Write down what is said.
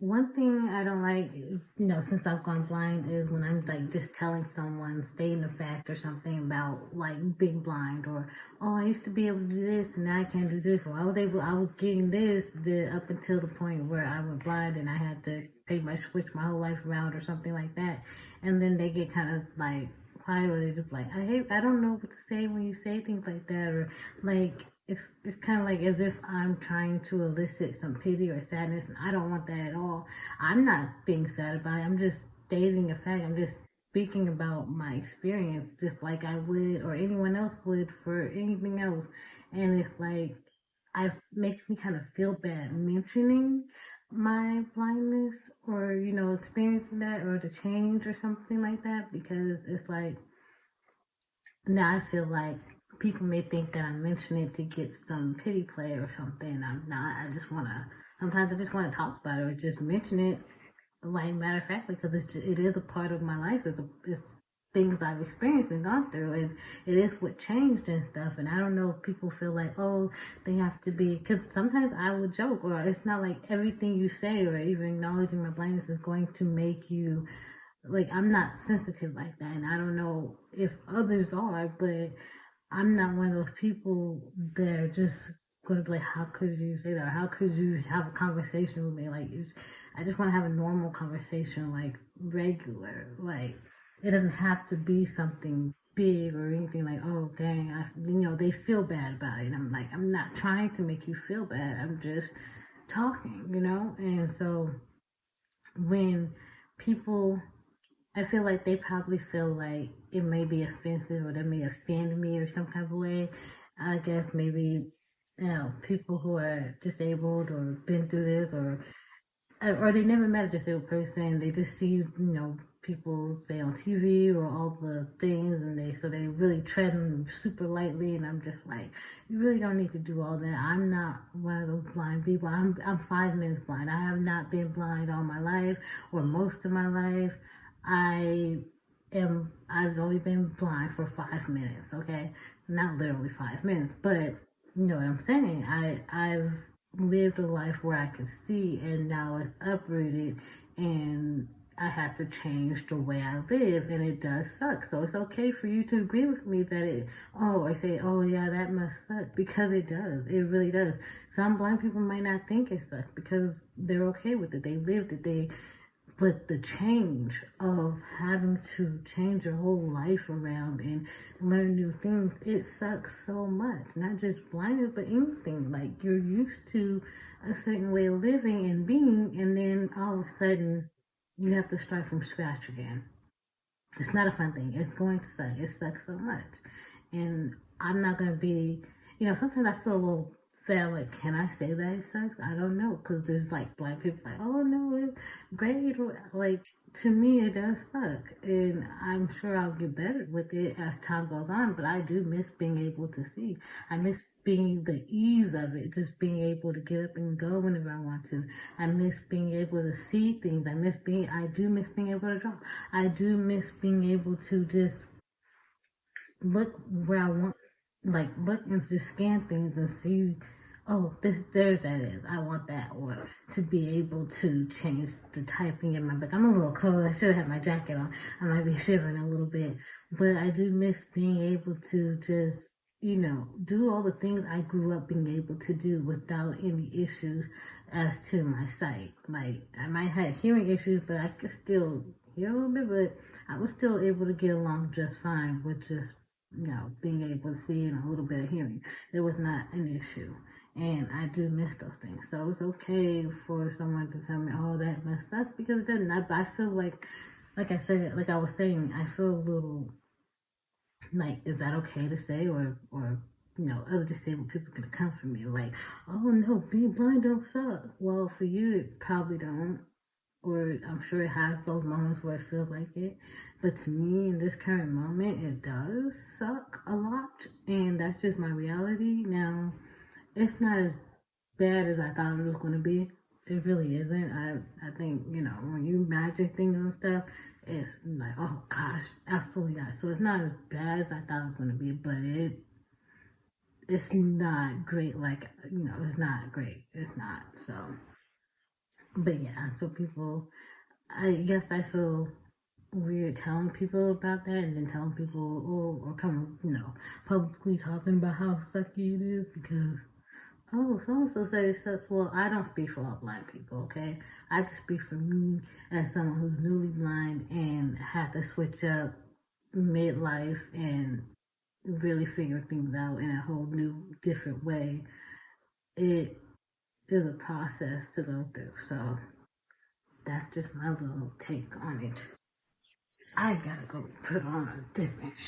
One thing I don't like, since I've gone blind, is when I'm like just telling someone, stating a fact or something about like being blind, or oh, I used to be able to do this and now I can't do this, or I was getting this up until the point where I went blind and I had to pretty much switch my whole life around or something like that, and then they get kind of like quiet, or they just like, I don't know what to say when you say things like that, or like it's kind of like as if I'm trying to elicit some pity or sadness, and I don't want that at all. I'm not being sad about it. I'm just stating a fact. I'm just speaking about my experience, just like I would or anyone else would for anything else. And it's like I makes me kind of feel bad mentioning my blindness, or experiencing that, or the change or something like that, because it's like now I feel like people may think that I'm mentioning it to get some pity play or something. I'm not. Sometimes I just want to talk about it or just mention it, like matter of factly, because it is a part of my life. It's things I've experienced and gone through, and it is what changed and stuff. And I don't know if people feel like, oh, they have to be, because sometimes I would joke, or it's not like everything you say or even acknowledging my blindness is going to make you like, I'm not sensitive like that, and I don't know if others are, but I'm not one of those people that are just gonna be like, how could you say that? Or how could you have a conversation with me? I just want to have a normal conversation, like regular. Like, it doesn't have to be something big or anything like, oh dang, they feel bad about it. And I'm like, I'm not trying to make you feel bad. I'm just talking. And so when people, I feel like they probably feel like it may be offensive or that may offend me or some kind of way. I guess maybe, people who are disabled or been through this, or they never met a disabled person. They just see, people say on TV or all the things, and they really tread them super lightly. And I'm just like, you really don't need to do all that. I'm not one of those blind people. I'm 5 minutes blind. I have not been blind all my life or most of my life. I've only been blind for 5 minutes. Okay, not literally 5 minutes, but you know what I'm saying. I've lived a life where I could see, and now it's uprooted, and I have to change the way I live, and it does suck. So it's okay for you to agree with me that I say, oh yeah, that must suck, because it does. It really does. Some blind people might not think it sucks because they're okay with it. They lived it. But the change of having to change your whole life around and learn new things, it sucks so much. Not just blindness, but anything. Like, you're used to a certain way of living and being, and then all of a sudden you have to start from scratch again. It's not a fun thing. It's going to suck. It sucks so much. And I'm not going to be, sometimes I feel a little sad. Like, can I say that it sucks? I don't know. Because there's like blind people like, oh no, it's great. Like, to me, it does suck. And I'm sure I'll get better with it as time goes on. But I do miss being able to see. I miss being the ease of it, just being able to get up and go whenever I want to. I miss being able to see things. I do miss being able to draw. I do miss being able to just look where I want, like look and just scan things and see, oh, there's that is. I want that, or to be able to change the typing in my book. I'm a little cold. I should have my jacket on. I might be shivering a little bit, but I do miss being able to just, do all the things I grew up being able to do without any issues as to my sight. Like, I might have hearing issues, but I could still hear a little bit, but I was still able to get along just fine with just, being able to see and a little bit of hearing. It was not an issue. And I do miss those things. So it's okay for someone to tell me, oh, that must suck, because it doesn't. I feel like I said, like I was saying, I feel a little like, is that okay to say? Or other disabled people gonna come for me like, oh no, being blind don't suck. Well, for you, it probably don't, or I'm sure it has those moments where it feels like it. But to me, in this current moment, it does suck a lot, and that's just my reality. Now, it's not as bad as I thought it was going to be. It really isn't. I think, when you imagine things and stuff, it's like, oh gosh, absolutely not. So it's not as bad as I thought it was going to be, but it's not great. Like, it's not great. It's not. So But yeah, so people, I guess I feel weird telling people about that and then telling people, oh, or come, publicly talking about how sucky it is because, oh, so and so says such. Well, I don't speak for all blind people, okay? I just speak for me as someone who's newly blind and had to switch up midlife and really figure things out in a whole new, different way. It is a process to go through. So that's just my little take on it. I gotta go put on a different